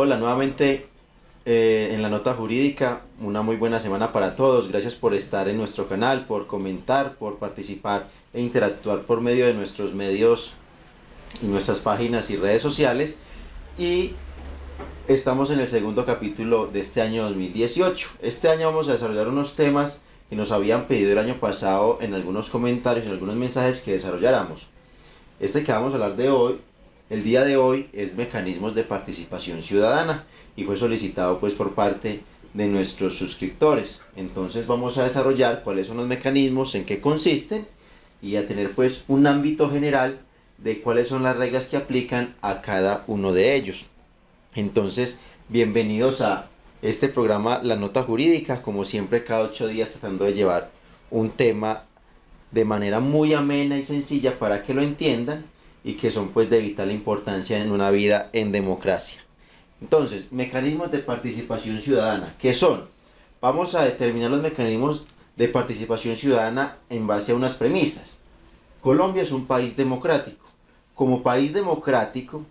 Hola, nuevamente en la nota jurídica, una muy buena semana para todos. Gracias por estar en nuestro canal, por comentar, por participar e interactuar por medio de nuestros medios y nuestras páginas y redes sociales. Y estamos en el segundo capítulo de este año 2018. Este año vamos a desarrollar unos temas que nos habían pedido el año pasado en algunos comentarios, en algunos mensajes que desarrolláramos. Este que vamos a hablar de hoy, el día de hoy, es mecanismos de participación ciudadana y fue solicitado pues por parte de nuestros suscriptores. Entonces vamos a desarrollar cuáles son los mecanismos, en qué consisten y a tener pues un ámbito general de cuáles son las reglas que aplican a cada uno de ellos. Entonces, bienvenidos a este programa La Nota Jurídica, como siempre cada 8 días tratando de llevar un tema de manera muy amena y sencilla para que lo entiendan y que son pues de vital importancia en una vida en democracia. Entonces, mecanismos de participación ciudadana, ¿qué son? Vamos a determinar los mecanismos de participación ciudadana en base a unas premisas. Colombia es un país democrático. Como país democrático,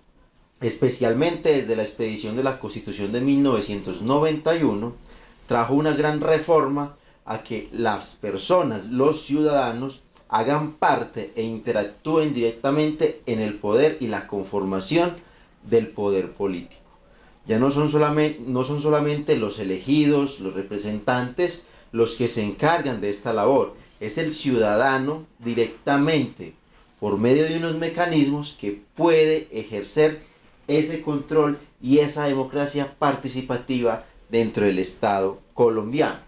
especialmente desde la expedición de la Constitución de 1991, trajo una gran reforma a que las personas, los ciudadanos, hagan parte e interactúen directamente en el poder y la conformación del poder político. Ya no son solamente los elegidos, los representantes, los que se encargan de esta labor. Es el ciudadano directamente, por medio de unos mecanismos que puede ejercer ese control y esa democracia participativa dentro del Estado colombiano.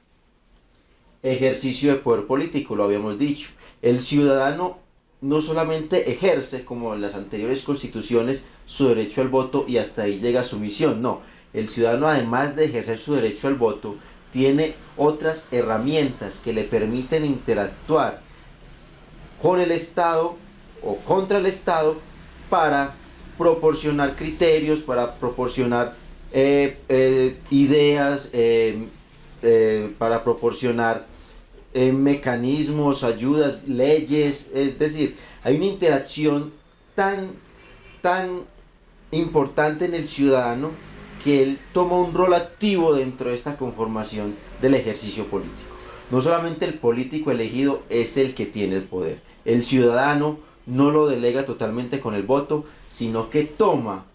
Ejercicio de poder político, lo habíamos dicho. El ciudadano no solamente ejerce, como en las anteriores constituciones, su derecho al voto y hasta ahí llega su misión. No, el ciudadano, además de ejercer su derecho al voto, tiene otras herramientas que le permiten interactuar con el Estado o contra el Estado para proporcionar criterios, para proporcionar ideas, para proporcionar mecanismos, ayudas, leyes. Es decir, hay una interacción tan importante en el ciudadano que él toma un rol activo dentro de esta conformación del ejercicio político. No solamente el político elegido es el que tiene el poder, el ciudadano no lo delega totalmente con el voto, sino que toma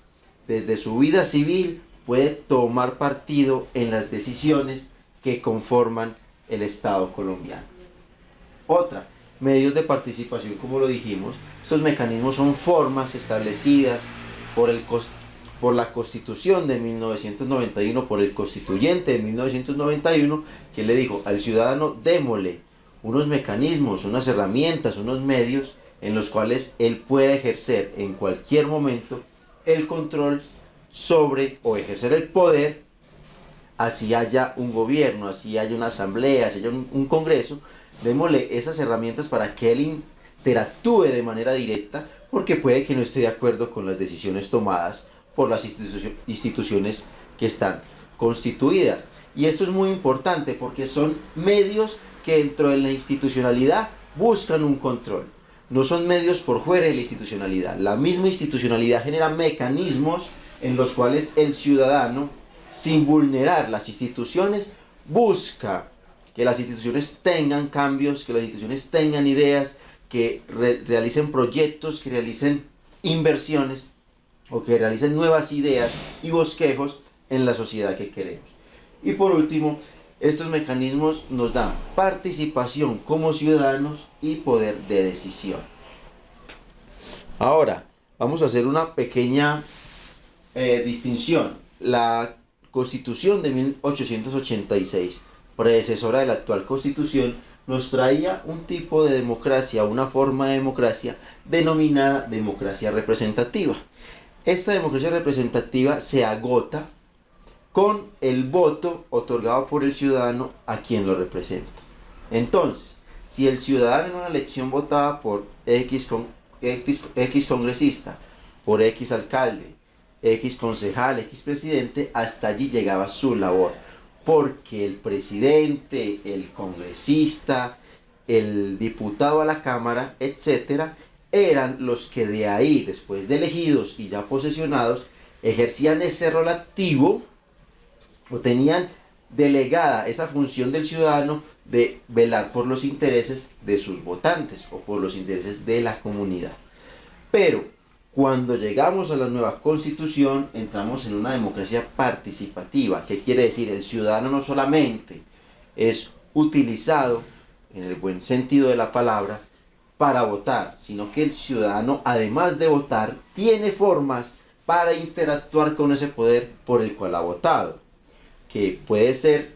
desde su vida civil, puede tomar partido en las decisiones que conforman el Estado colombiano. Otra, medios de participación, como lo dijimos. Estos mecanismos son formas establecidas por la Constitución de 1991, por el constituyente de 1991, que le dijo al ciudadano: démosle unos mecanismos, unas herramientas, unos medios en los cuales él puede ejercer en cualquier momento el control sobre, o ejercer el poder, así haya un gobierno, así haya una asamblea, así haya un congreso. Démosle esas herramientas para que él interactúe de manera directa, porque puede que no esté de acuerdo con las decisiones tomadas por las instituciones que están constituidas. Y esto es muy importante porque son medios que dentro de la institucionalidad buscan un control. No son medios por fuera de la institucionalidad. La misma institucionalidad genera mecanismos en los cuales el ciudadano, sin vulnerar las instituciones, busca que las instituciones tengan cambios, que las instituciones tengan ideas, que realicen proyectos, que realicen inversiones o que realicen nuevas ideas y bosquejos en la sociedad que queremos. Y por último, estos mecanismos nos dan participación como ciudadanos y poder de decisión. Ahora, vamos a hacer una pequeña distinción. La Constitución de 1886, predecesora de la actual Constitución, nos traía un tipo de democracia, una forma de democracia denominada democracia representativa. Esta democracia representativa se agota con el voto otorgado por el ciudadano a quien lo representa. Entonces, si el ciudadano en una elección votaba por X congresista, por X alcalde, X concejal, X presidente, hasta allí llegaba su labor, porque el presidente, el congresista, el diputado a la Cámara, etcétera, eran los que de ahí, después de elegidos y ya posesionados, ejercían ese rol activo o tenían delegada esa función del ciudadano de velar por los intereses de sus votantes o por los intereses de la comunidad. Pero cuando llegamos a la nueva constitución entramos en una democracia participativa. ¿Qué quiere decir? El ciudadano no solamente es utilizado en el buen sentido de la palabra para votar, sino que el ciudadano, además de votar, tiene formas para interactuar con ese poder por el cual ha votado, que puede ser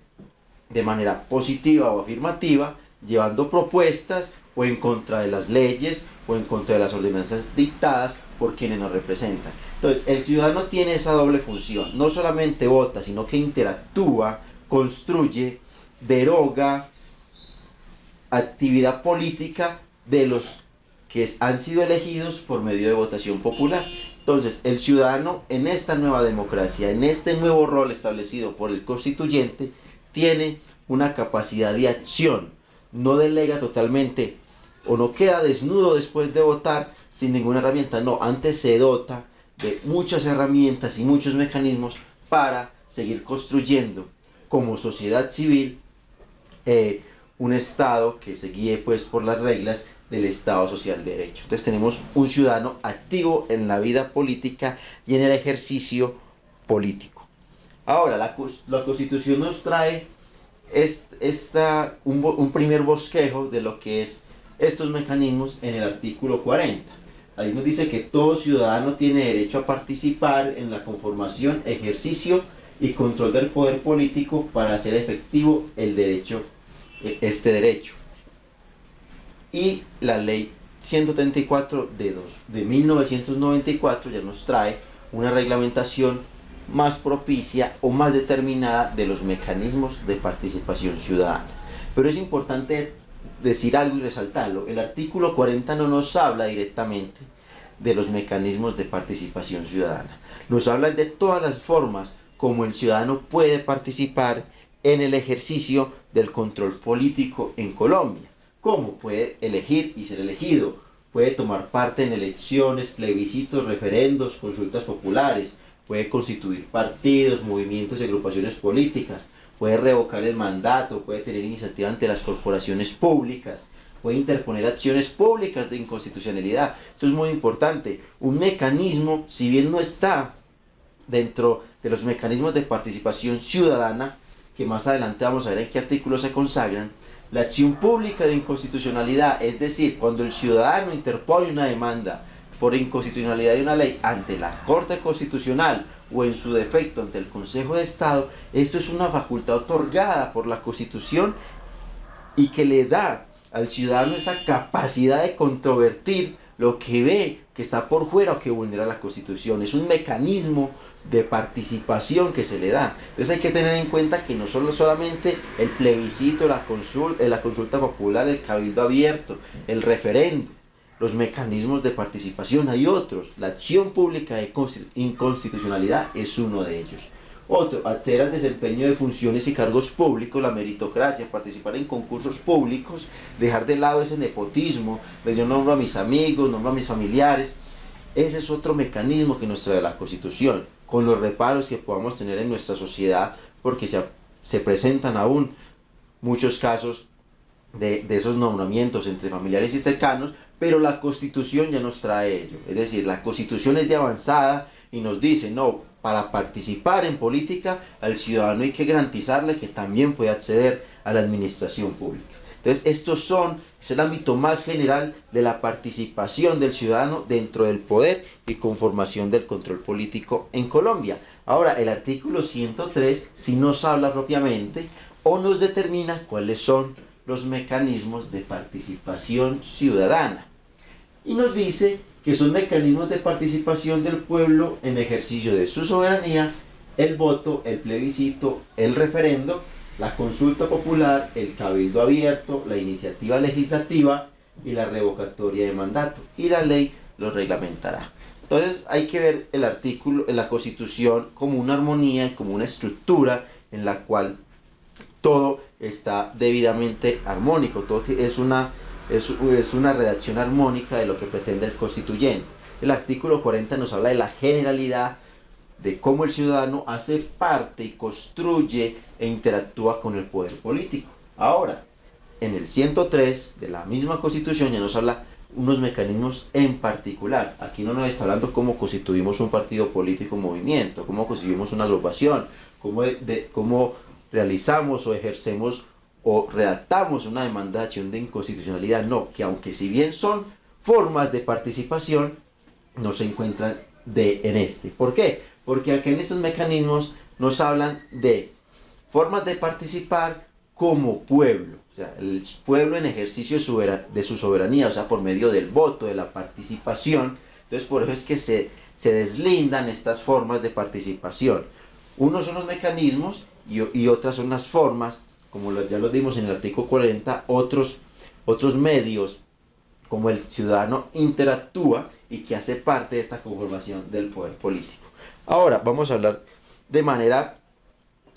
de manera positiva o afirmativa, llevando propuestas o en contra de las leyes o en contra de las ordenanzas dictadas por quienes nos representan. Entonces, el ciudadano tiene esa doble función, no solamente vota, sino que interactúa, construye, deroga actividad política de los que han sido elegidos por medio de votación popular. Entonces, el ciudadano en esta nueva democracia, en este nuevo rol establecido por el constituyente, tiene una capacidad de acción, no delega totalmente o no queda desnudo después de votar sin ninguna herramienta, no, antes se dota de muchas herramientas y muchos mecanismos para seguir construyendo como sociedad civil un Estado que se guíe pues por las reglas del Estado Social de Derecho. Entonces tenemos un ciudadano activo en la vida política y en el ejercicio político. Ahora, la Constitución nos trae un primer bosquejo de lo que es estos mecanismos en el artículo 40. Ahí nos dice que todo ciudadano tiene derecho a participar en la conformación, ejercicio y control del poder político para hacer efectivo este derecho. Y la ley 134 de 1994 ya nos trae una reglamentación más propicia o más determinada de los mecanismos de participación ciudadana. Pero es importante decir algo y resaltarlo. El artículo 40 no nos habla directamente de los mecanismos de participación ciudadana. Nos habla de todas las formas como el ciudadano puede participar en el ejercicio del control político en Colombia. ¿Cómo? Puede elegir y ser elegido, puede tomar parte en elecciones, plebiscitos, referendos, consultas populares, puede constituir partidos, movimientos y agrupaciones políticas, puede revocar el mandato, puede tener iniciativa ante las corporaciones públicas, puede interponer acciones públicas de inconstitucionalidad. Esto es muy importante. Un mecanismo, si bien no está dentro de los mecanismos de participación ciudadana, que más adelante vamos a ver en qué artículos se consagran, la acción pública de inconstitucionalidad, es decir, cuando el ciudadano interpone una demanda por inconstitucionalidad de una ley ante la Corte Constitucional o en su defecto ante el Consejo de Estado, esto es una facultad otorgada por la Constitución y que le da al ciudadano esa capacidad de controvertir lo que ve que está por fuera o que vulnera la Constitución. Es un mecanismo de participación que se le da. Entonces hay que tener en cuenta que no solo solamente el plebiscito, la consulta popular, el cabildo abierto, el referendo, los mecanismos de participación, hay otros. La acción pública de inconstitucionalidad es uno de ellos. Otro, acceder al desempeño de funciones y cargos públicos, la meritocracia, participar en concursos públicos, dejar de lado ese nepotismo, de yo nombro a mis amigos, nombro a mis familiares. Ese es otro mecanismo que nos trae la Constitución, con los reparos que podamos tener en nuestra sociedad, porque se presentan aún muchos casos de esos nombramientos entre familiares y cercanos, pero la Constitución ya nos trae ello. Es decir, la Constitución es de avanzada y nos dice, no, para participar en política al ciudadano hay que garantizarle que también puede acceder a la administración pública. Entonces, es el ámbito más general de la participación del ciudadano dentro del poder y conformación del control político en Colombia. Ahora, el artículo 103 sí nos habla propiamente o nos determina cuáles son los mecanismos de participación ciudadana. Y nos dice que son mecanismos de participación del pueblo en ejercicio de su soberanía, el voto, el plebiscito, el referendo, la consulta popular, el cabildo abierto, la iniciativa legislativa y la revocatoria de mandato. Y la ley lo reglamentará. Entonces hay que ver el artículo en la Constitución como una armonía, como una estructura en la cual todo está debidamente armónico, todo es una redacción armónica de lo que pretende el constituyente. El artículo 40 nos habla de la generalidad de cómo el ciudadano hace parte y construye e interactúa con el poder político. Ahora, en el 103 de la misma Constitución ya nos habla unos mecanismos en particular. Aquí no nos está hablando cómo constituimos un partido político, un movimiento, cómo constituimos una agrupación, cómo realizamos o ejercemos o redactamos una demanda de acción de inconstitucionalidad. No, que aunque si bien son formas de participación, no se encuentran en este. ¿Por qué? Porque aquí en estos mecanismos nos hablan de formas de participar como pueblo, o sea, el pueblo en ejercicio de su soberanía, o sea, por medio del voto, de la participación. Entonces, por eso es que se deslindan estas formas de participación. Unos son los mecanismos y otras son las formas, como ya lo vimos en el artículo 40, otros medios, como el ciudadano interactúa y que hace parte de esta conformación del poder político. Ahora, vamos a hablar de manera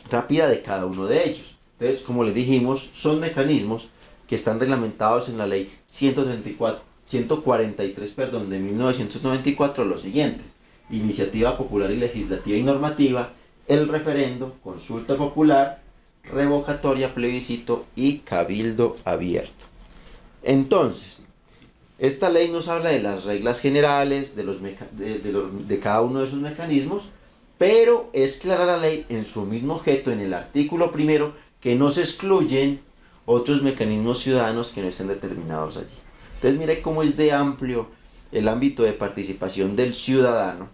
rápida de cada uno de ellos. Entonces, como les dijimos, son mecanismos que están reglamentados en la ley 143 de 1994, los siguientes: iniciativa popular y legislativa y normativa, el referendo, consulta popular, revocatoria, plebiscito y cabildo abierto. Entonces, esta ley nos habla de las reglas generales de cada uno de esos mecanismos, pero es clara la ley en su mismo objeto, en el artículo primero, que no se excluyen otros mecanismos ciudadanos que no estén determinados allí. Entonces mire cómo es de amplio el ámbito de participación del ciudadano,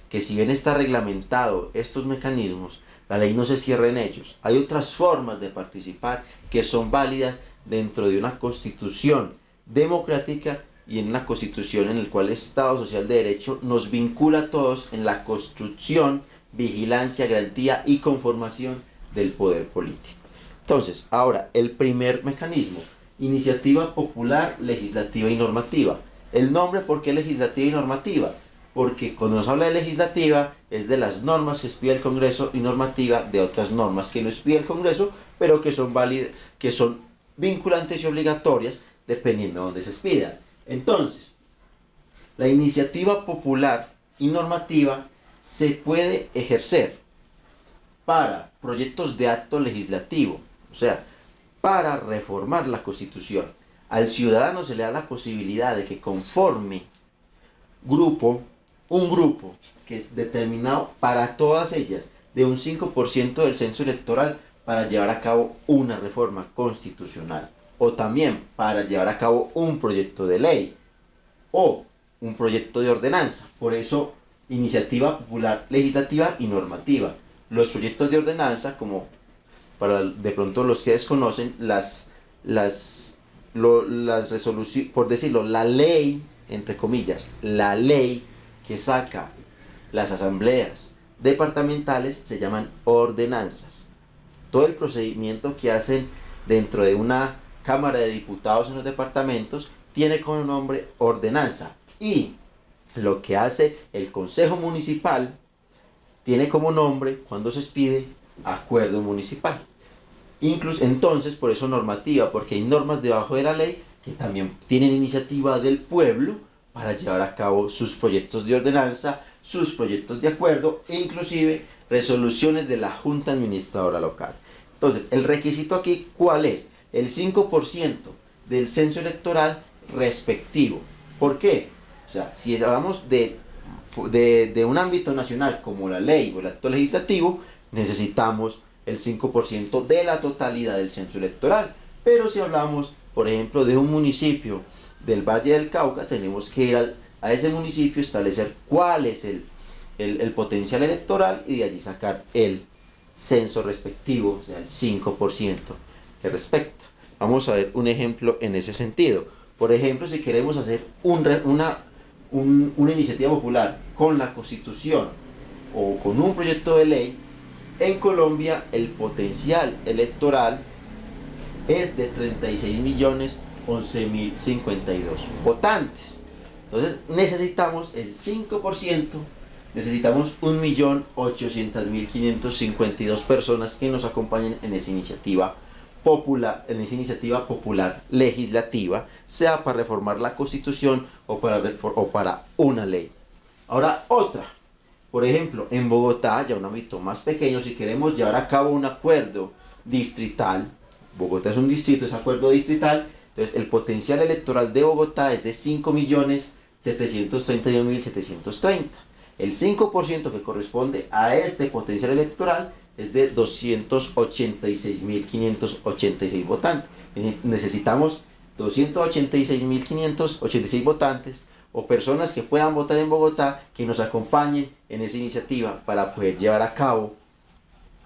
que si bien está reglamentado estos mecanismos, la ley no se cierra en ellos. Hay otras formas de participar que son válidas dentro de una constitución democrática y en una constitución en la cual el Estado Social de Derecho nos vincula a todos en la construcción, vigilancia, garantía y conformación del poder político. Entonces, ahora, el primer mecanismo: iniciativa popular, legislativa y normativa. El nombre, ¿por qué legislativa y normativa? Porque cuando nos habla de legislativa es de las normas que expide el Congreso, y normativa de otras normas que no expide el Congreso, pero que son válidas, que son vinculantes y obligatorias dependiendo de dónde se expidan. Entonces, la iniciativa popular y normativa se puede ejercer para proyectos de acto legislativo, o sea, para reformar la Constitución. Al ciudadano se le da la posibilidad de que conforme un grupo que es determinado para todas ellas, de un 5% del censo electoral, para llevar a cabo una reforma constitucional, o también para llevar a cabo un proyecto de ley o un proyecto de ordenanza. Por eso, iniciativa popular legislativa y normativa. Los proyectos de ordenanza, como para de pronto los que desconocen, las resoluciones, por decirlo, la ley, entre comillas, la ley que saca las asambleas departamentales se llaman ordenanzas. Todo el procedimiento que hacen dentro de una Cámara de Diputados en los departamentos tiene como nombre ordenanza, y lo que hace el Consejo Municipal tiene como nombre, cuando se expide, acuerdo municipal. Incluso entonces, por eso normativa, porque hay normas debajo de la ley que también tienen iniciativa del pueblo para llevar a cabo sus proyectos de ordenanza, sus proyectos de acuerdo e inclusive resoluciones de la Junta Administradora Local. Entonces, el requisito aquí, ¿cuál es? El 5% del censo electoral respectivo. ¿Por qué? O sea, si hablamos de un ámbito nacional como la ley o el acto legislativo, necesitamos el 5% de la totalidad del censo electoral. Pero si hablamos, por ejemplo, de un municipio del Valle del Cauca, tenemos que ir a ese municipio, establecer cuál es el potencial electoral y de allí sacar el censo respectivo, o sea, el 5% que respecta. Vamos a ver un ejemplo en ese sentido. Por ejemplo, si queremos hacer una iniciativa popular con la Constitución o con un proyecto de ley, en Colombia el potencial electoral es de 36.011.052 votantes. Entonces necesitamos el 5%, necesitamos 1.800.552 personas que nos acompañen en esa iniciativa popular, legislativa, sea para reformar la Constitución o para una ley. Ahora, Por ejemplo, en Bogotá, ya un ámbito más pequeño, si queremos llevar a cabo un acuerdo distrital, Bogotá es un distrito, es acuerdo distrital, entonces el potencial electoral de Bogotá es de 5.731.730. El 5% que corresponde a este potencial electoral es de 286.586 votantes. Necesitamos 286.586 votantes o personas que puedan votar en Bogotá que nos acompañen en esa iniciativa para poder llevar a cabo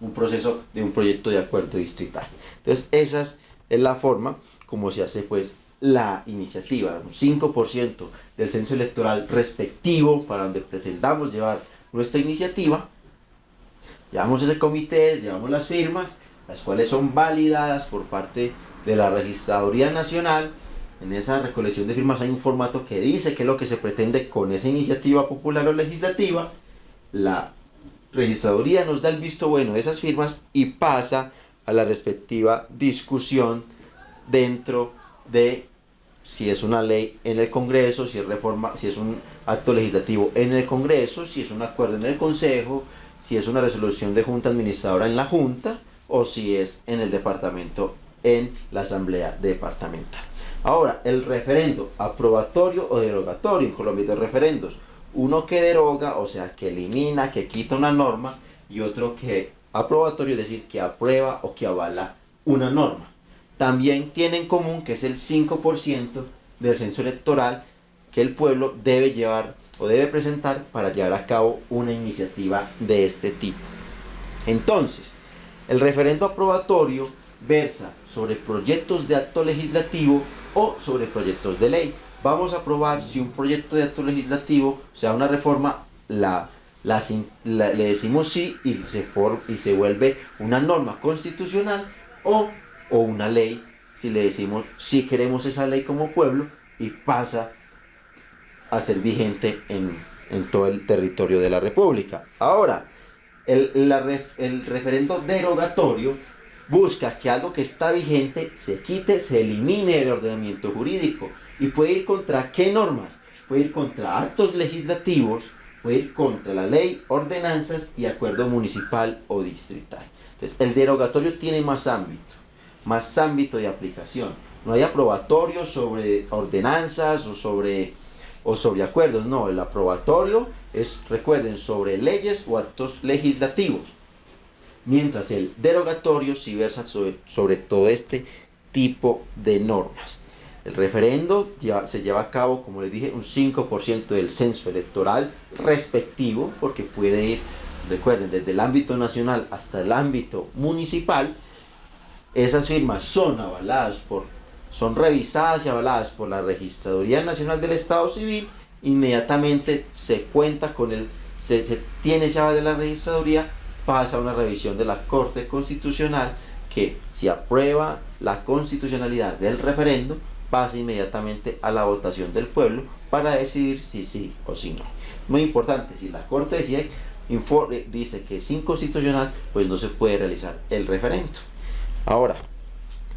un proceso de un proyecto de acuerdo distrital. Entonces esa es la forma como se hace pues la iniciativa, un 5% del censo electoral respectivo para donde pretendamos llevar nuestra iniciativa. Llevamos ese comité, llevamos las firmas, las cuales son validadas por parte de la Registraduría Nacional. En esa recolección de firmas hay un formato que dice qué es lo que se pretende con esa iniciativa popular o legislativa. La Registraduría nos da el visto bueno de esas firmas y pasa a la respectiva discusión dentro de si es una ley en el Congreso, si es reforma, si es un acto legislativo en el Congreso, si es un acuerdo en el Consejo, si es una resolución de Junta Administradora en la Junta o si es en el departamento en la Asamblea Departamental. Ahora, el referendo aprobatorio o derogatorio. En Colombia hay dos referendos, uno que deroga, o sea, que elimina, que quita una norma, y otro que aprobatorio, es decir, que aprueba o que avala una norma. También tiene en común que es el 5% del censo electoral que el pueblo debe llevar o debe presentar para llevar a cabo una iniciativa de este tipo. Entonces, el referendo aprobatorio versa sobre proyectos de acto legislativo o sobre proyectos de ley. Vamos a probar si un proyecto de acto legislativo, o sea, una reforma, le decimos sí y se vuelve una norma constitucional, o una ley, si le decimos sí queremos esa ley como pueblo y pasa a ser vigente en todo el territorio de la República. Ahora, el referendo derogatorio busca que algo que está vigente se quite, se elimine del ordenamiento jurídico. ¿Y puede ir contra qué normas? Puede ir contra actos legislativos, puede ir contra la ley, ordenanzas y acuerdo municipal o distrital. Entonces, el derogatorio tiene más ámbito de aplicación. No hay aprobatorio sobre ordenanzas o sobre acuerdos. No, el aprobatorio es, recuerden, sobre leyes o actos legislativos. Mientras el derogatorio sí versa sobre todo este tipo de normas. El referendo se lleva a cabo, como les dije, un 5% del censo electoral respectivo, porque puede ir, recuerden, desde el ámbito nacional hasta el ámbito municipal. Esas firmas son revisadas y avaladas por la Registraduría Nacional del Estado Civil. Inmediatamente se cuenta con se tiene ese aval de la Registraduría, pasa a una revisión de la Corte Constitucional, que si aprueba la constitucionalidad del referendo, pasa inmediatamente a la votación del pueblo para decidir si sí o si no. Muy importante, si la Corte dice que es inconstitucional, pues no se puede realizar el referendo. Ahora,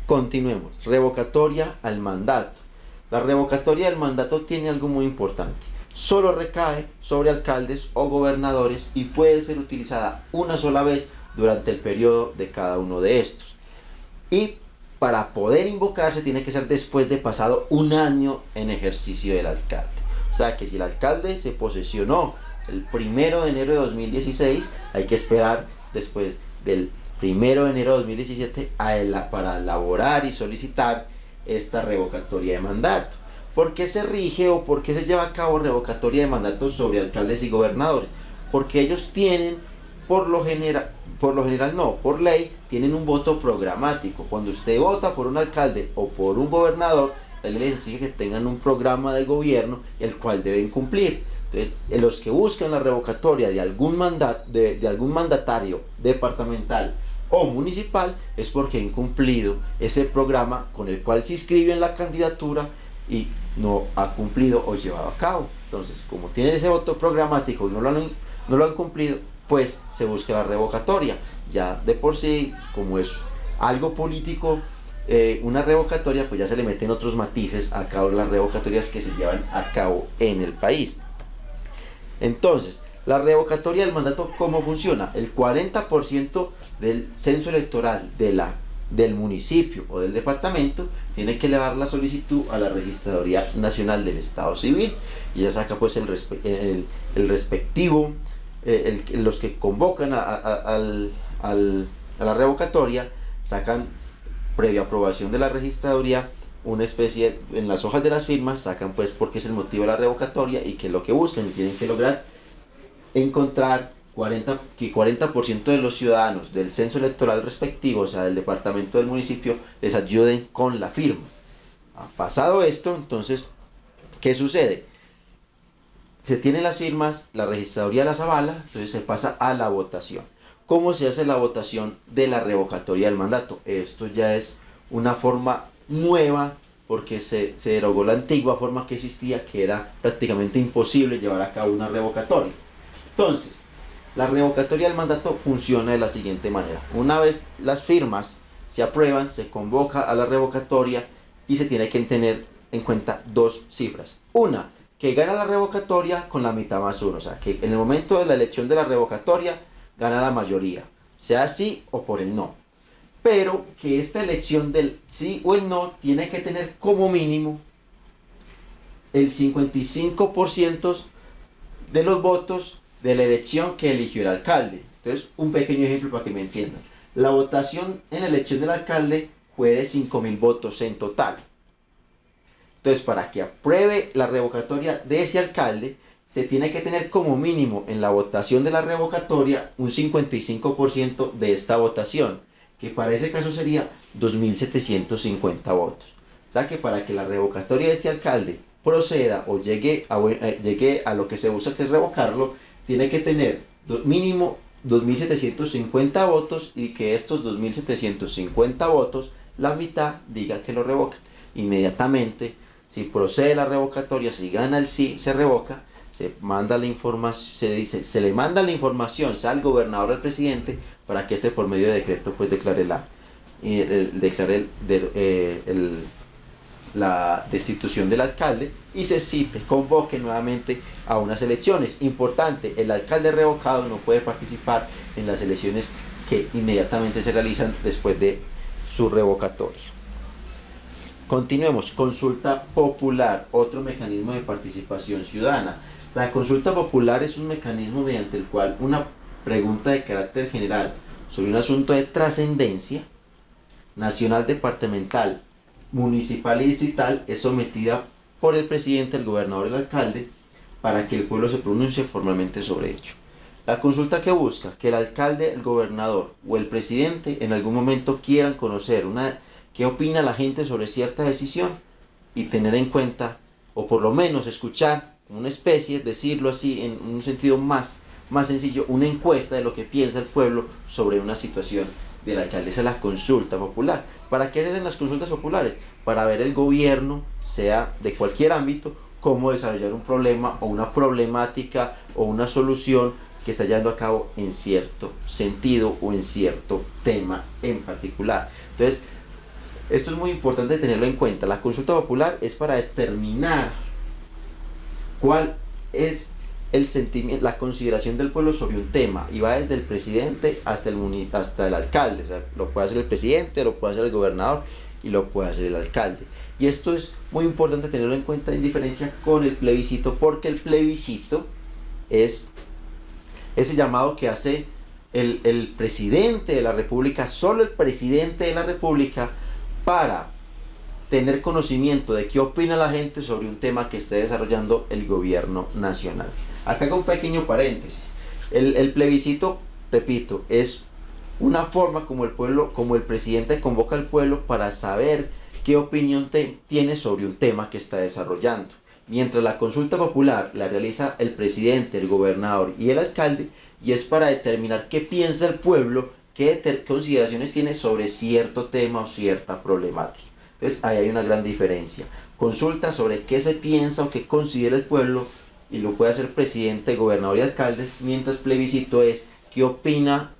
continuemos. Revocatoria al mandato. La revocatoria del mandato tiene algo muy importante. Solo recae sobre alcaldes o gobernadores y puede ser utilizada una sola vez durante el periodo de cada uno de estos. Y para poder invocarse tiene que ser después de pasado un año en ejercicio del alcalde. O sea que si el alcalde se posesionó el 1 de enero de 2016, hay que esperar después del 1 de enero de 2017 para elaborar y solicitar esta revocatoria de mandato. ¿Por qué se rige o por qué se lleva a cabo revocatoria de mandato sobre alcaldes y gobernadores? Porque ellos tienen, por ley, tienen un voto programático. Cuando usted vota por un alcalde o por un gobernador, la ley les exige que tengan un programa de gobierno el cual deben cumplir. Entonces, los que buscan la revocatoria de algún mandatario departamental o municipal es porque han incumplido ese programa con el cual se inscribe en la candidatura y no ha cumplido o llevado a cabo. Entonces, como tienen ese voto programático y no lo han cumplido, pues se busca la revocatoria. Ya de por sí, como es algo político, una revocatoria, pues ya se le meten otros matices a cabo las revocatorias que se llevan a cabo en el país. Entonces, La revocatoria del mandato, ¿cómo funciona? El 40% del censo electoral del municipio o del departamento tiene que elevar la solicitud a la Registraduría Nacional del Estado Civil, y ya saca pues el respectivo, los que convocan a la revocatoria, sacan, previa aprobación de la Registraduría, una especie, en las hojas de las firmas, sacan pues por qué es el motivo de la revocatoria y qué es lo que buscan, y tienen que lograr encontrar que 40% de los ciudadanos del censo electoral respectivo, o sea, del departamento, del municipio, les ayuden con la firma. Pasado esto, entonces, ¿qué sucede? Se tienen las firmas, la registraduría las avala, entonces se pasa a la votación. ¿Cómo se hace la votación de la revocatoria del mandato? Esto ya es una forma nueva, porque se derogó la antigua forma que existía, que era prácticamente imposible llevar a cabo una revocatoria. Entonces, la revocatoria del mandato funciona de la siguiente manera. Una vez las firmas se aprueban, se convoca a la revocatoria y se tiene que tener en cuenta dos cifras. Una, que gana la revocatoria con la mitad más uno, o sea, que en el momento de la elección de la revocatoria gana la mayoría, sea sí o por el no. Pero que esta elección del sí o el no tiene que tener como mínimo el 55% de los votos de la elección que eligió el alcalde. Entonces, un pequeño ejemplo para que me entiendan. La votación en la elección del alcalde fue de 5.000 votos en total. Entonces, para que apruebe la revocatoria de ese alcalde, se tiene que tener como mínimo en la votación de la revocatoria un 55% de esta votación, que para ese caso sería 2.750 votos. O sea que para que la revocatoria de este alcalde proceda o llegue a lo que se busca, que es revocarlo, tiene que tener mínimo 2.750 votos, y que estos 2.750 votos, la mitad diga que lo revoca. Inmediatamente, si procede la revocatoria, si gana el sí, se revoca, se manda la información, se le manda la información, sea al gobernador o al presidente, para que este por medio de decreto pues declare la destitución del alcalde, y se cite, convoque nuevamente a unas elecciones. Importante, el alcalde revocado no puede participar en las elecciones que inmediatamente se realizan después de su revocatoria. Continuemos. Consulta popular, otro mecanismo de participación ciudadana. La consulta popular es un mecanismo mediante el cual una pregunta de carácter general sobre un asunto de trascendencia nacional, departamental, municipal y distrital es sometida por el presidente, el gobernador y el alcalde, para que el pueblo se pronuncie formalmente sobre ello. La consulta que busca que el alcalde, el gobernador o el presidente en algún momento quieran conocer qué opina la gente sobre cierta decisión, y tener en cuenta, o por lo menos escuchar, una especie, decirlo así en un sentido más sencillo, una encuesta de lo que piensa el pueblo sobre una situación del alcalde. Esa es la consulta popular. ¿Para qué se hacen las consultas populares? Para ver el gobierno, sea de cualquier ámbito, cómo desarrollar un problema o una problemática o una solución que está llevando a cabo en cierto sentido o en cierto tema en particular. Entonces, esto es muy importante tenerlo en cuenta. La consulta popular es para determinar cuál es el sentimiento, la consideración del pueblo sobre un tema, y va desde el presidente hasta el alcalde. O sea, lo puede hacer el presidente, lo puede hacer el gobernador y lo puede hacer el alcalde. Y esto es muy importante tenerlo en cuenta en diferencia con el plebiscito, porque el plebiscito es ese llamado que hace el presidente de la república, solo el presidente de la república, para tener conocimiento de qué opina la gente sobre un tema que esté desarrollando el gobierno nacional. Acá hago un pequeño paréntesis. El plebiscito, repito, es una forma como el presidente convoca al pueblo para saber qué opinión tiene sobre un tema que está desarrollando. Mientras la consulta popular la realiza el presidente, el gobernador y el alcalde, y es para determinar qué piensa el pueblo, qué consideraciones tiene sobre cierto tema o cierta problemática. Entonces ahí hay una gran diferencia. Consulta sobre qué se piensa o qué considera el pueblo, y lo puede hacer presidente, gobernador y alcaldes, mientras plebiscito es qué opina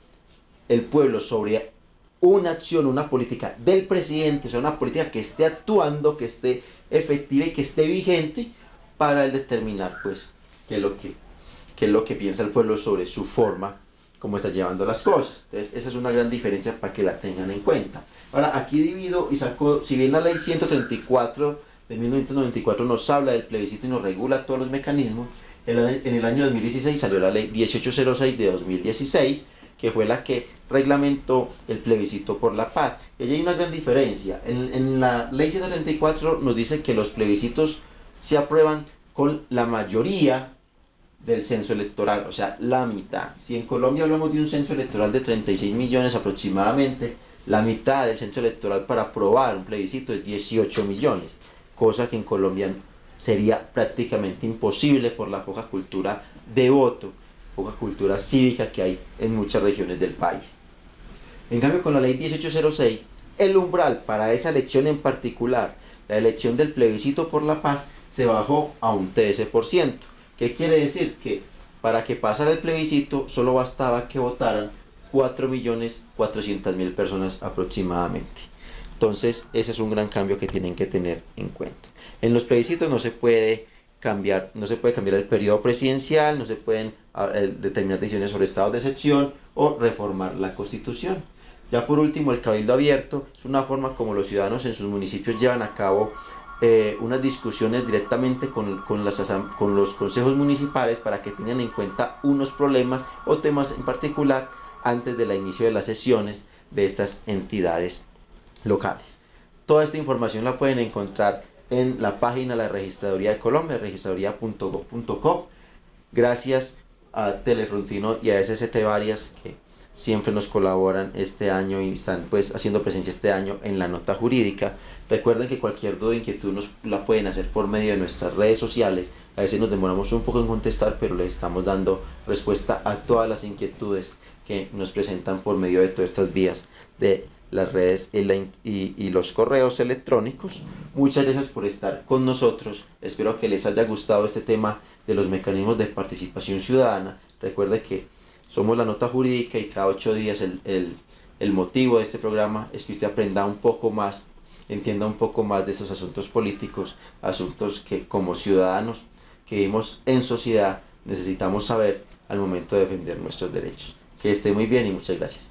el pueblo sobre una acción, una política del presidente, o sea, una política que esté actuando, que esté efectiva y que esté vigente, para el determinar pues qué qué es lo que piensa el pueblo sobre su forma, cómo está llevando las cosas. Entonces, esa es una gran diferencia para que la tengan en cuenta. Ahora, aquí divido y saco, si bien la ley 134 de 1994 nos habla del plebiscito y nos regula todos los mecanismos, en el año 2016 salió la ley 1806 de 2016, que fue la que reglamentó el plebiscito por la paz. Y allí hay una gran diferencia. En la ley 134 nos dice que los plebiscitos se aprueban con la mayoría del censo electoral, o sea, la mitad. Si en Colombia hablamos de un censo electoral de 36 millones aproximadamente, la mitad del censo electoral para aprobar un plebiscito es 18 millones, cosa que en Colombia sería prácticamente imposible por la poca cultura de voto, poca cultura cívica que hay en muchas regiones del país. En cambio, con la ley 1806, el umbral para esa elección en particular, la elección del plebiscito por la paz, se bajó a un 13%. ¿Qué quiere decir? Que para que pasara el plebiscito solo bastaba que votaran 4.400.000 personas aproximadamente. Entonces, ese es un gran cambio que tienen que tener en cuenta. En los plebiscitos no se puede cambiar el periodo presidencial, no se pueden determinar decisiones sobre estados de excepción o reformar la Constitución. Ya por último, el cabildo abierto es una forma como los ciudadanos en sus municipios llevan a cabo unas discusiones directamente con los consejos municipales para que tengan en cuenta unos problemas o temas en particular antes del inicio de las sesiones de estas entidades locales. Toda esta información la pueden encontrar en la página de la Registraduría de Colombia, registraduría.gov.co. Gracias a Telefrontino y a SCT Varias, que siempre nos colaboran este año y están pues haciendo presencia este año en la nota jurídica. Recuerden que cualquier duda o inquietud nos la pueden hacer por medio de nuestras redes sociales. A veces nos demoramos un poco en contestar, pero les estamos dando respuesta a todas las inquietudes que nos presentan por medio de todas estas vías de las redes y los correos electrónicos. Muchas gracias por estar con nosotros. Espero que les haya gustado este tema de los mecanismos de participación ciudadana. Recuerde que somos la nota jurídica y cada 8 días el motivo de este programa es que usted aprenda un poco más, entienda un poco más de esos asuntos políticos, asuntos que como ciudadanos que vivimos en sociedad necesitamos saber al momento de defender nuestros derechos. Que esté muy bien y muchas gracias.